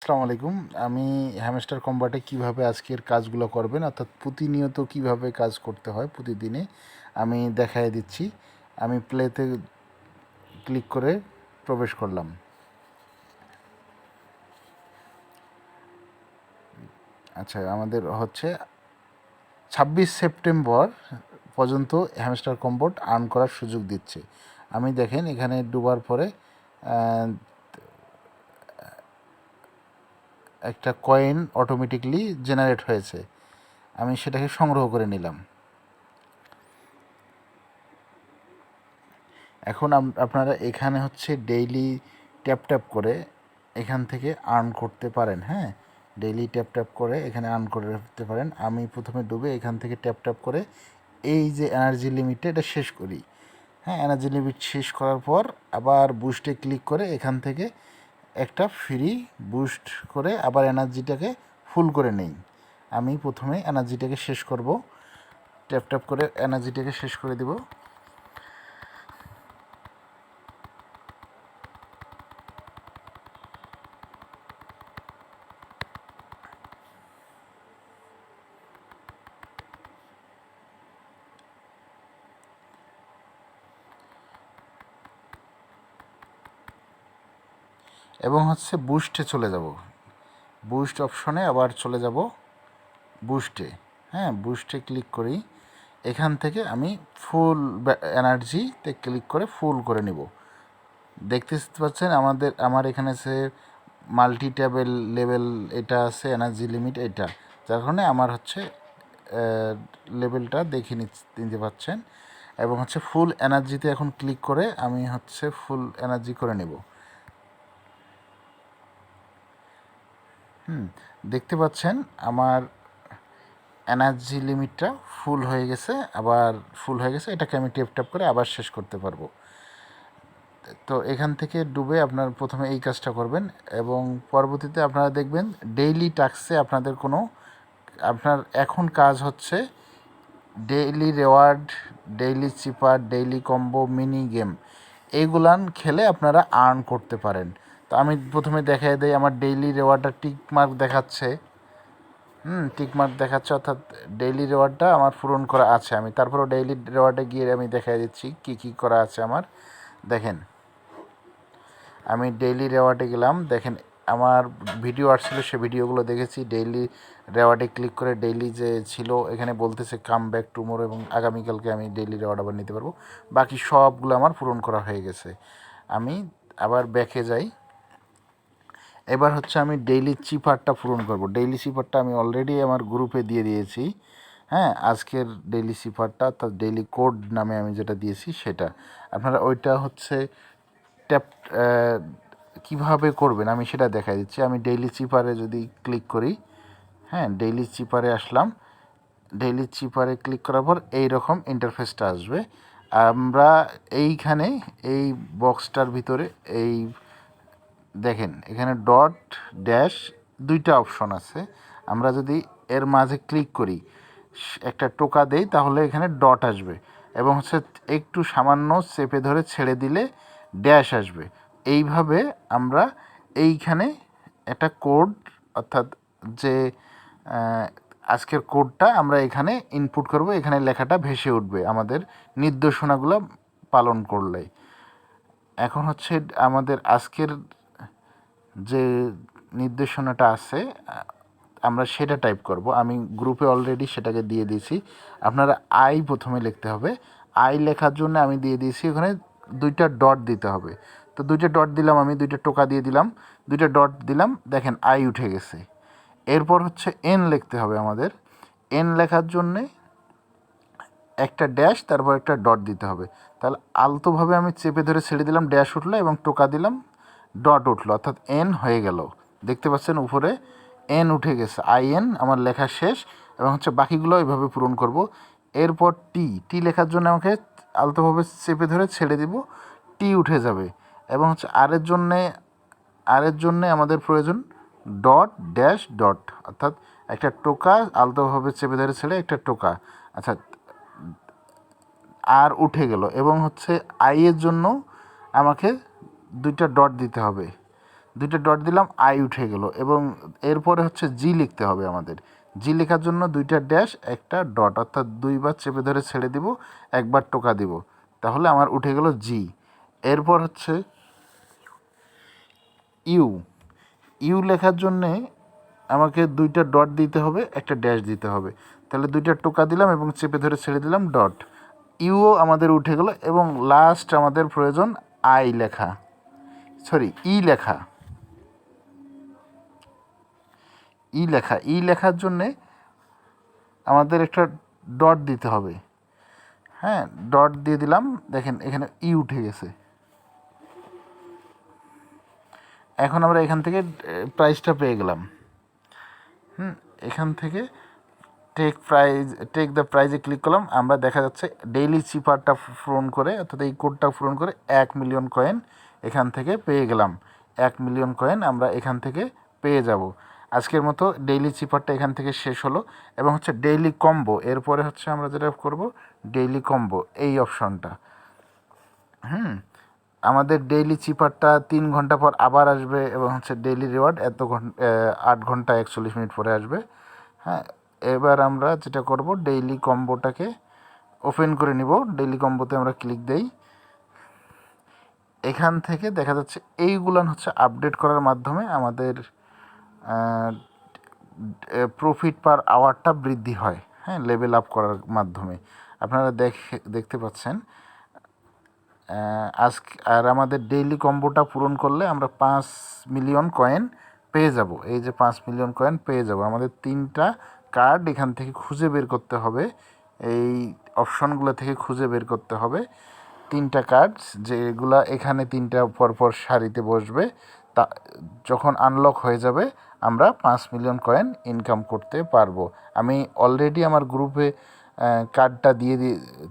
আসসালামু আলাইকুম। আমি হ্যামস্টার কম্বাটে কিভাবে আজকের কাজগুলো করবেন অর্থাৎ প্রতিনিয়ত কিভাবে কাজ করতে হয় প্রতিদিনে আমি দেখাই দিচ্ছি। আমি প্লেতে ক্লিক করে প্রবেশ করলাম। আচ্ছা, আমাদের হচ্ছে 26 সেপ্টেম্বর পর্যন্ত হ্যামস্টার কম্বোট আর্ন করার সুযোগ দিচ্ছে। আমি দেখেন এখানে ডুবার পরে একটা কয়েন অটোমেটিকলি জেনারেট হয়েছে, আমি সেটাকে সংগ্রহ করে নিলাম। এখন আপনারা এখানে হচ্ছে ডেইলি ট্যাপ ট্যাপ করে এখান থেকে আর্ন করতে পারেন। হ্যাঁ, ডেইলি ট্যাপ ট্যাপ করে এখানে আর্ন করে রাখতে পারেন। আমি প্রথমে ডুবে এখান থেকে ট্যাপ ট্যাপ করে এই যে এনার্জি লিমিটটা এটা শেষ করি। হ্যাঁ, এনার্জি লিমিট শেষ করার পর আবার বুস্টে ক্লিক করে এখান থেকে একটা ফ্রি বুস্ট করে আবার এনার্জিটাকে ফুল করে নেই। আমি প্রথমে এনার্জিটাকে শেষ করব, ট্যাপ ট্যাপ করে এনার্জিটাকে শেষ করে দেব। এবং হচ্ছে বুস্টে চলে যাব, বুস্ট অপশনে আবার চলে যাব বুস্টে। হ্যাঁ, বুস্টে ক্লিক করি, এখান থেকে আমি ফুল এনার্জিতে ক্লিক করে ফুল করে নিব। দেখতে পাচ্ছেন আমার এখানে সে মাল্টি ট্যাবেল লেভেল এটা আছে, এনার্জি লিমিট এটা, যার কারণে আমার হচ্ছে লেভেলটা দেখে নিতে পাচ্ছেন। এবং হচ্ছে ফুল এনার্জিতে এখন ক্লিক করে আমি হচ্ছে ফুল এনার্জি করে নেব। দেখতে পাচ্ছেন আমার এনার্জি লিমিটটা ফুল হয়ে গেছে, আবার ফুল হয়ে গেছে, এটাকে আমি টেপ ট্যাপ করে আবার শেষ করতে পারবো। তো এখান থেকে ডুবে আপনার প্রথমে এই কাজটা করবেন এবং পরবর্তীতে আপনারা দেখবেন ডেইলি টাস্কে আপনাদের আপনার এখন কাজ হচ্ছে daily reward, daily cipher, daily combo, mini game, এইগুলান খেলে আপনারা আর্ন করতে পারেন। তো আমি প্রথমে দেখাই দিই, আমার ডেইলি রেওয়ার্ডটা টিক মার্ক দেখাচ্ছে। টিক মার্ক দেখাচ্ছে, অর্থাৎ ডেইলি রেওয়ার্ডটা আমার পূরণ করা আছে। আমি তারপরেও ডেইলি রেওয়ার্ডে গিয়ে আমি দেখাই দিচ্ছি কী কী করা আছে আমার। দেখেন আমি ডেইলি রেওয়ার্ডে গেলাম, দেখেন আমার ভিডিও আসছিল, সে ভিডিওগুলো দেখেছি। ডেইলি রেওয়ার্ডে ক্লিক করে ডেইলি যে ছিল এখানে বলতেছে কাম ব্যাক টুমোরো, এবং আগামীকালকে আমি ডেইলি রেওয়ার্ড আবার নিতে পারবো। বাকি সবগুলো আমার পূরণ করা হয়ে গেছে। আমি আবার ব্যাকে যাই। এবার হচ্ছে আমি ডেইলি চিপারটা পূরণ করব। ডেইলি চিপারটা আমি অলরেডি আমার গ্রুপে দিয়ে দিয়েছি। হ্যাঁ, আজকের ডেইলি চিপারটা অর্থাৎ ডেইলি কোড নামে আমি যেটা দিয়েছি সেটা আপনারা ওইটা হচ্ছে ট্যাপ কীভাবে করবেন আমি সেটা দেখাই দিচ্ছি। আমি ডেইলি চিপারে যদি ক্লিক করি, হ্যাঁ, ডেইলি চিপারে আসলাম। ডেইলি চিপারে ক্লিক করার পর এই রকম ইন্টারফেসটা আসবে। আমরা এইখানে এই বক্সটার ভিতরে এই দেখেন এখানে ডট ড্যাশ দুইটা অপশন আছে। আমরা যদি এর মাঝে ক্লিক করি, একটা টোকা দেই, তাহলে এখানে ডট আসবে এবং হচ্ছে একটু সামান্য চেপে ধরে ছেড়ে দিলে ড্যাশ আসবে। এইভাবে আমরা এইখানে একটা কোড, অর্থাৎ যে আজকের কোডটা আমরা এখানে ইনপুট করব, এখানে লেখাটা ভেসে উঠবে আমাদের নির্দেশনাগুলো পালন করলে। এখন হচ্ছে আমাদের আজকের যে নির্দেশনাটা আছে আমরা সেটা টাইপ করব। আমি গ্রুপে অলরেডি সেটাকে দিয়ে দিয়েছি। আপনারা আই প্রথমে লিখতে হবে। আই লেখার জন্য আমি দিয়ে দিয়েছি ওখানে দুইটা ডট দিতে হবে। তো দুইটা ডট দিলাম, আমি দুইটা টোকা দিয়ে দিলাম, দুইটা ডট দিলাম, দেখেন আই উঠে গেছে। এরপর হচ্ছে এন লিখতে হবে আমাদের। এন লেখার জন্যে একটা ড্যাশ, তারপর একটা ডট দিতে হবে। তাহলে আলতোভাবে আমি চেপে ধরে ছেড়ে দিলাম, ড্যাশ উঠলো, এবং টোকা দিলাম, ডট উঠলো, অর্থাৎ এন হয়ে গেল। দেখতে পাচ্ছেন উপরে এন উঠে গেছে, আই এন আমার লেখা শেষ। এবং হচ্ছে বাকিগুলো এইভাবে পূরণ করব। এরপর টি লেখার জন্য আমাকে আলতোভাবে চেপে ধরে ছেড়ে দিব, টি উঠে যাবে। এবং হচ্ছে আরের জন্যে আমাদের প্রয়োজন ডট ড্যাশ ডট, অর্থাৎ একটা টোকা আলতোভাবে চেপে ধরে ছেড়ে একটা টোকা, আচ্ছা, আর উঠে গেল। এবং হচ্ছে আই এর জন্য আমাকে দুইটা ডট দিতে হবে, দুইটা ডট দিলাম, আই উঠে গেল। এবং এরপরে হচ্ছে জি লিখতে হবে আমাদের। জি লেখার জন্য দুইটা ড্যাশ একটা ডট, অর্থাৎ দুইবার চেপে ধরে ছেড়ে দিব, একবার টোকা দিব, তাহলে আমার উঠে গেল জি। এরপর হচ্ছে ইউ। ইউ লেখার জন্যে আমাকে দুইটা ডট দিতে হবে, একটা ড্যাশ দিতে হবে, তাহলে দুইটা টোকা দিলাম এবং চেপে ধরে ছেড়ে দিলাম, ডট। ইউও আমাদের উঠে গেল। এবং লাস্ট আমাদের প্রয়োজন আই লেখা, সরি ই লেখা। ই লেখার জন্যে আমাদের একটা ডট দিতে হবে। হ্যাঁ, ডট দিয়ে দিলাম, দেখেন এখানে ই উঠে গেছে। এখন আমরা এখান থেকে প্রাইসটা পেয়ে গেলাম। এখান থেকে টেক দ্য প্রাইজে ক্লিক করলাম, আমরা দেখা যাচ্ছে ডেইলি চিপারটা পূরণ করে, অর্থাৎ এই কোডটা পূরণ করে 1,000,000 কয়েন এখান থেকে পেয়ে গেলাম। 1,000,000 কয়েন আমরা এখান থেকে পেয়ে যাব। আজকের মতো ডেইলি চিপারটা এখান থেকে শেষ হলো। এবং হচ্ছে ডেইলি কম্বো, এরপরে হচ্ছে আমরা যেটা করব ডেইলি কম্বো, এই অপশনটা। আমাদের ডেইলি চিপারটা 3 ঘন্টা পর আবার আসবে, এবং হচ্ছে ডেইলি রিওয়ার্ড 8 ঘন্টা 41 মিনিট পরে আসবে। হ্যাঁ, এবার আমরা যেটা করব ডেইলি কম্বোটাকে ওপেন করে নিব। ডেইলি কম্বোতে আমরা ক্লিক দেই। এখান থেকে দেখা যাচ্ছে এইগুলান হচ্ছে আপডেট করার মাধ্যমে আমাদের প্রফিট পার আওয়ারটা বৃদ্ধি হয়। হ্যাঁ, লেভেল আপ করার মাধ্যমে আপনারা দেখতে পাচ্ছেন। আর আমাদের ডেইলি কম্বোটা পূরণ করলে আমরা 5,000,000 কয়েন পেয়ে যাব। এই যে 5,000,000 কয়েন পেয়ে যাব। আমাদের 3টা কার্ড এখান থেকে খুঁজে বের করতে হবে, এই অপশনগুলো থেকে খুঁজে বের করতে হবে 3টা কার্ড, যেগুলা এখানে 3টা পরপর সারিতে বসবে। তা যখন আনলক হয়ে যাবে আমরা 5,000,000 কয়েন ইনকাম করতে পারবো। আমি অলরেডি আমার গ্রুপে কার্ডটা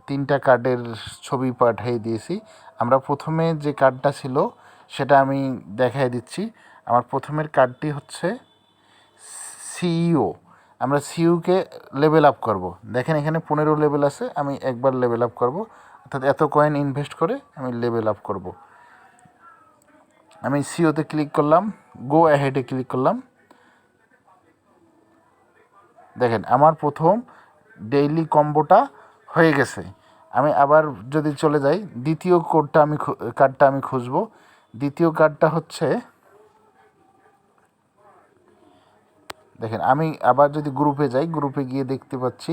3টা কার্ডের ছবি পাঠিয়ে দিয়েছি। আমরা প্রথমে যে কার্ডটা ছিল সেটা আমি দেখাই দিচ্ছি। আমার প্রথমের কার্ডটি হচ্ছে সিইও। আমরা সিইওকে লেভেল আপ করব। দেখেন এখানে 15 লেভেল আছে, আমি একবার লেভেল আপ করব, অর্থাৎ এত কয়েন ইনভেস্ট করে আমি লেভেল আপ করব। আমি সিইওতে ক্লিক করলাম, গো অ্যাহেডে ক্লিক করলাম। দেখেন আমার প্রথম ডেইলি কম্বোটা হয়ে গেছে। আমি আবার যদি চলে যাই, দ্বিতীয় কার্ডটা আমি খুঁজব। দ্বিতীয় কার্ডটা হচ্ছে, দেখেন আমি আবার যদি গ্রুপে যাই, গ্রুপে গিয়ে দেখতে পাচ্ছি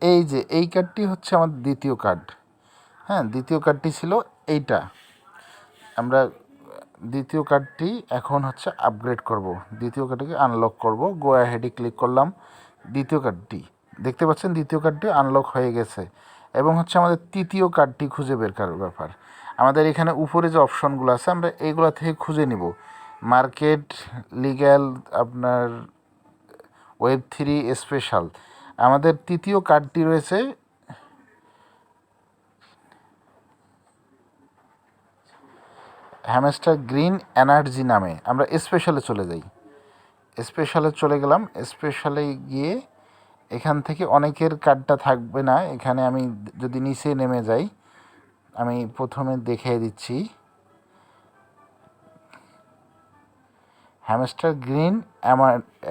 এই যে এই কার্ডটি হচ্ছে আমার দ্বিতীয় কার্ড। হ্যাঁ, দ্বিতীয় কার্ডটি ছিল এইটা। আমরা দ্বিতীয় কার্ডটি এখন হচ্ছে আপগ্রেড করব, দ্বিতীয় কার্ডটিকে আনলক করব। গো অ্যাহেডে ক্লিক করলাম। দ্বিতীয় কার্ডটি দেখতে পাচ্ছেন, দ্বিতীয় কার্ডটি আনলক হয়ে গেছে। এবং হচ্ছে আমাদের তৃতীয় কার্ডটি খুঁজে বের করার ব্যাপার। আমাদের এখানে উপরে যে অপশনগুলো আছে আমরা এইগুলো থেকে খুঁজে নিব। মার্কেট, লিগ্যাল, আপনার Web3, স্পেশাল। আমাদের তৃতীয় কার্ডটি রয়েছে হ্যামস্টার গ্রিন এনার্জি নামে। আমরা স্পেশালে চলে যাই। স্পেশালে চলে গেলাম। স্পেশালে গিয়ে এখান থেকে অনেকের কার্ডটা থাকবে না। এখানে আমি যদি নিচে নেমে যাই, আমি প্রথমে দেখিয়ে দিচ্ছি হ্যামস্টার গ্রিন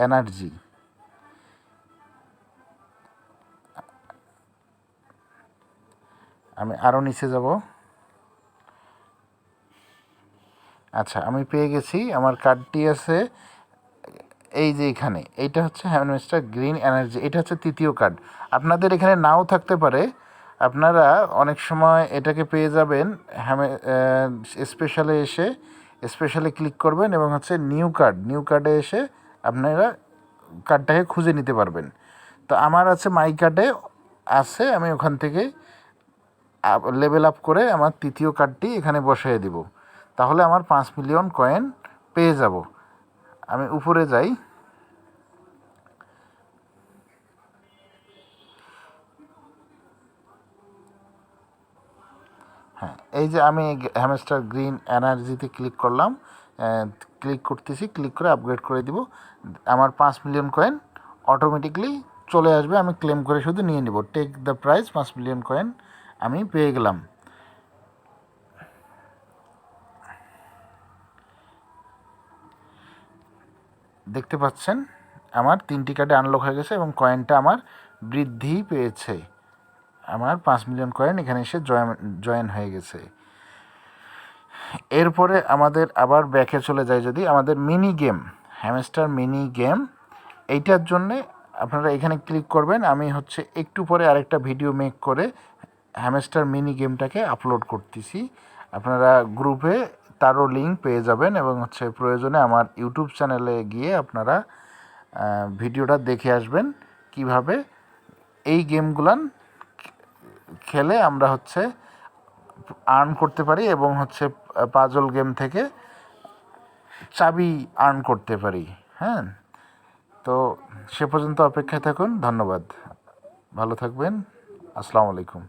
এনার্জি। আমি আরও নিচে যাব। আচ্ছা, আমি পেয়ে গেছি। আমার কার্ডটি আছে এই যে এখানে। এইটা হচ্ছে হ্যামস্টার গ্রিন এনার্জি, এটা হচ্ছে তৃতীয় কার্ড। আপনাদের এখানে নাও থাকতে পারে, আপনারা অনেক সময় এটাকে পেয়ে যাবেন স্পেশালে এসে। স্পেশালে ক্লিক করবেন এবং হচ্ছে নিউ কার্ডে এসে আপনারা কার্ডটাকে খুঁজে নিতে পারবেন। তো আমার আছে মাই কার্ডে আছে, আমি ওখান থেকে লেভেল আপ করে আমার তৃতীয় কার্ডটি এখানে বসিয়ে দিব। তাহলে আমার 5,000,000 কয়েন পেয়ে যাব। আমি উপরে যাই। হ্যাঁ, এই যে আমি হ্যামস্টার গ্রিন এনার্জিতে ক্লিক করলাম, ক্লিক করতেছি, ক্লিক করে আপগ্রেড করে দিব। আমার 5,000,000 কয়েন অটোমেটিকলি চলে আসবে। আমি ক্লেম করে শুধু নিয়ে নিব। টেক দ্য প্রাইস, 5,000,000 কয়েন আমি পেয়ে গেলাম। দেখতে পাচ্ছেন আমার 3টি কার্ডে আনলক হয়ে গেছে এবং কয়েনটা আমার বৃদ্ধি পেয়েছে। আমার 5 মিলিয়ন কয়েন এখানে এসে জয়েন হয়ে গেছে। এরপরে আমাদের আবার ব্যাকে চলে যায়, যদি আমাদের mini game, hamster mini game, এইটার জন্যে আপনারা এখানে ক্লিক করবেন। আমি একটু পরে আরেকটা ভিডিও মেক করে হ্যামস্টার মিনি গেমটাকে আপলোড করতেছি। আপনারা গ্রুপে তারও লিঙ্ক পেয়ে যাবেন এবং প্রয়োজনে আমার ইউটিউব চ্যানেলে গিয়ে আপনারা ভিডিওটা দেখে আসবেন কিভাবে এই গেমগুলান খেলে আমরা আর্ন করতে পারি এবং পাজল গেম থেকে চাবি আর্ন করতে পারি। হ্যাঁ, তো সে পর্যন্ত অপেক্ষায় থাকুন। ধন্যবাদ, ভালো থাকবেন। আসসালামু আলাইকুম।